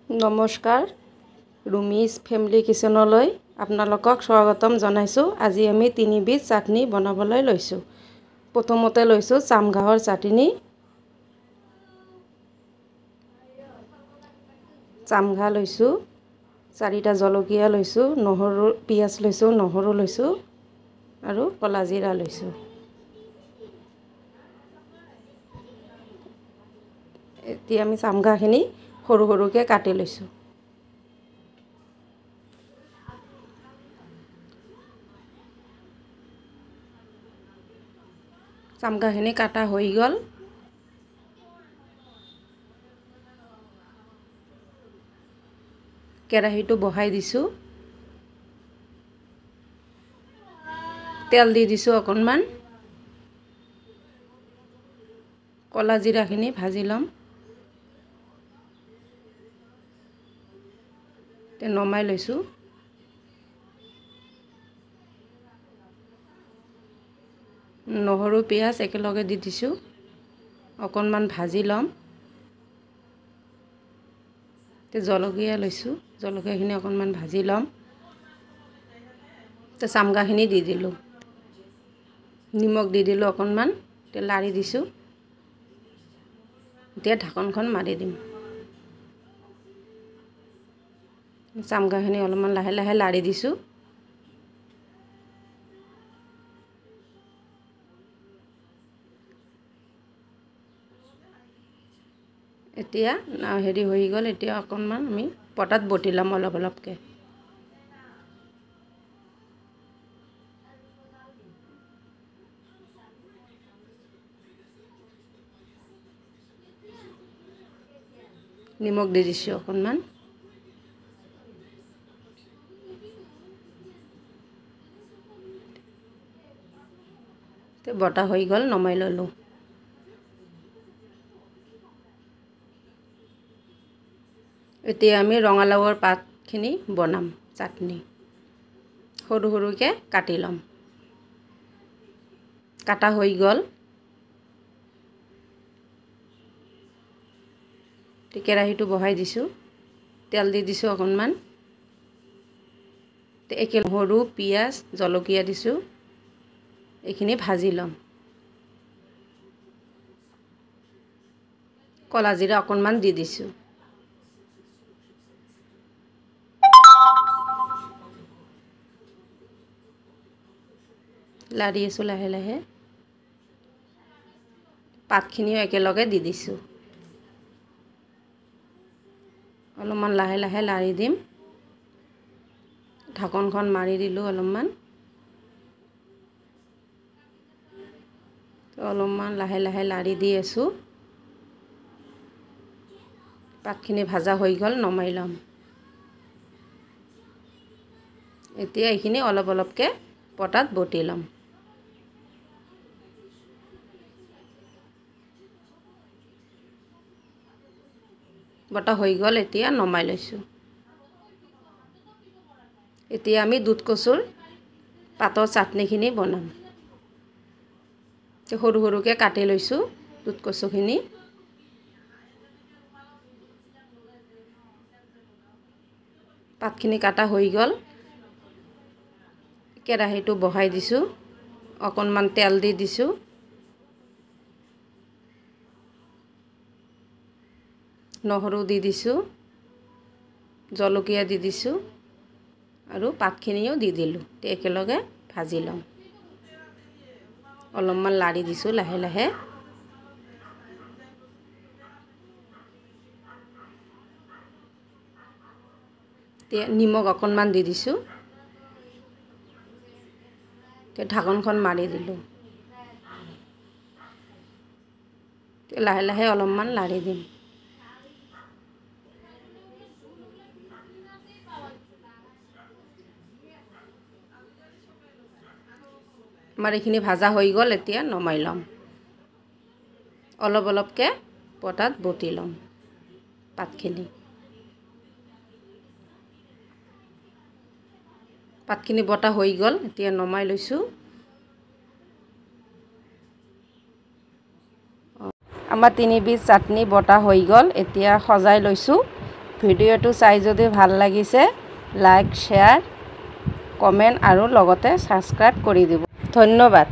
নমস্কাৰ ৰুমিজ ফেমিলি কিচেনলৈ আপোনালোকক স্বাগতম জনাইছোঁ। আজি আমি তিনিবিধ চাটনি বনাবলৈ লৈছোঁ। প্ৰথমতে লৈছোঁ চামঘাঁহৰ চাটনি। চামঘাঁহ লৈছোঁ, 4টা জলকীয়া লৈছোঁ, নহৰু পিঁয়াজ লৈছোঁ, নহৰু লৈছোঁ আৰু ক'লা জিৰা লৈছোঁ। এতিয়া আমি চামঘাঁহখিনি সৰু সৰুকৈ কাটি লৈছোঁ। চামঘাঁহখিনি কাটা হৈ গ'ল। কেৰাহীটো বহাই দিছোঁ, তেল দি দিছোঁ অকণমান। ক'লা জিৰাখিনি ভাজি ল'ম। নমাই লৈছোঁ। নহৰু পিঁয়াজ একেলগে দি দিছোঁ, অকণমান ভাজি ল'ম। জলকীয়া লৈছোঁ, জলকীয়াখিনি অকণমান ভাজি ল'ম। চামঘাঁহখিনি দি দিলোঁ, নিমখ দি দিলোঁ অকণমান, লাৰি দিছোঁ। এতিয়া ঢাকনখন মাৰি দিম। চামঘাঁহখিনি অলপমান লাহে লাহে লাৰি দিছোঁ। এতিয়া হেৰি হৈ গ'ল। এতিয়া অকণমান আমি পটাত বটি ল'ম অলপ অলপকৈ। নিমখ দি দিছোঁ অকণমান। বটা হৈ গ'ল, নমাই ল'লোঁ। এতিয়া আমি ৰঙালাওৰ পাতখিনি বনাম চাটনি। সৰু সৰুকৈ কাটি ল'ম। কাটা হৈ গ'ল। কেৰাহীটো বহাই দিছোঁ, তেল দি দিছোঁ অকণমান। নহৰু পিঁয়াজ জলকীয়া দিছোঁ, এইখিনি ভাজি ল'ম। ক'লা জিৰা অকণমান দি দিছোঁ। লাৰি আছোঁ লাহে লাহে। পাতখিনিও একেলগে দি দিছোঁ। অলপমান লাহে লাহে লাৰি দিম। ঢাকনখন মাৰি দিলোঁ অলপমান। অলপমান লাহে লাহে লাৰি দি আছোঁ। পাতখিনি ভাজা হৈ গ'ল, নমাই ল'ম। এতিয়া এইখিনি অলপ অলপকৈ পটাত বটি ল'ম। বটা হৈ গ'ল, এতিয়া নমাই লৈছোঁ। এতিয়া আমি দুধ কচুৰ পাতৰ চাটনিখিনি বনাম। সৰু সৰুকৈ কাটি লৈছোঁ দুধ কচুখিনি। পাতখিনি কাটা হৈ গ'ল। কেৰাহীটো বহাই দিছোঁ, অকণমান তেল দি দিছোঁ। নহৰু দি দিছোঁ, জলকীয়া দি দিছোঁ আৰু পাতখিনিও দি দিলোঁ। একেলগে ভাজি ল'ম। অলপমান লাৰি দিছোঁ লাহে লাহে। এতিয়া নিমখ অকণমান দি দিছোঁ। ঢাকনখন মাৰি দিলোঁ। লাহে লাহে অলপমান লাৰি দিম। আমাৰ এইখিনি ভাজা হৈ গ'ল, এতিয়া নমাই ল'ম। অলপ অলপকৈ পটাত বটি ল'ম পাতখিনি। পাতখিনি বটা হৈ গ'ল, এতিয়া নমাই লৈছোঁ। আমাৰ তিনিবিধ চাটনি বটা হৈ গ'ল, এতিয়া সজাই লৈছোঁ। ভিডিঅ'টো চাই যদি ভাল লাগিছে লাইক শ্বেয়াৰ কমেণ্ট আৰু লগতে ছাবস্ক্ৰাইব কৰি দিব ধন্যবাদ।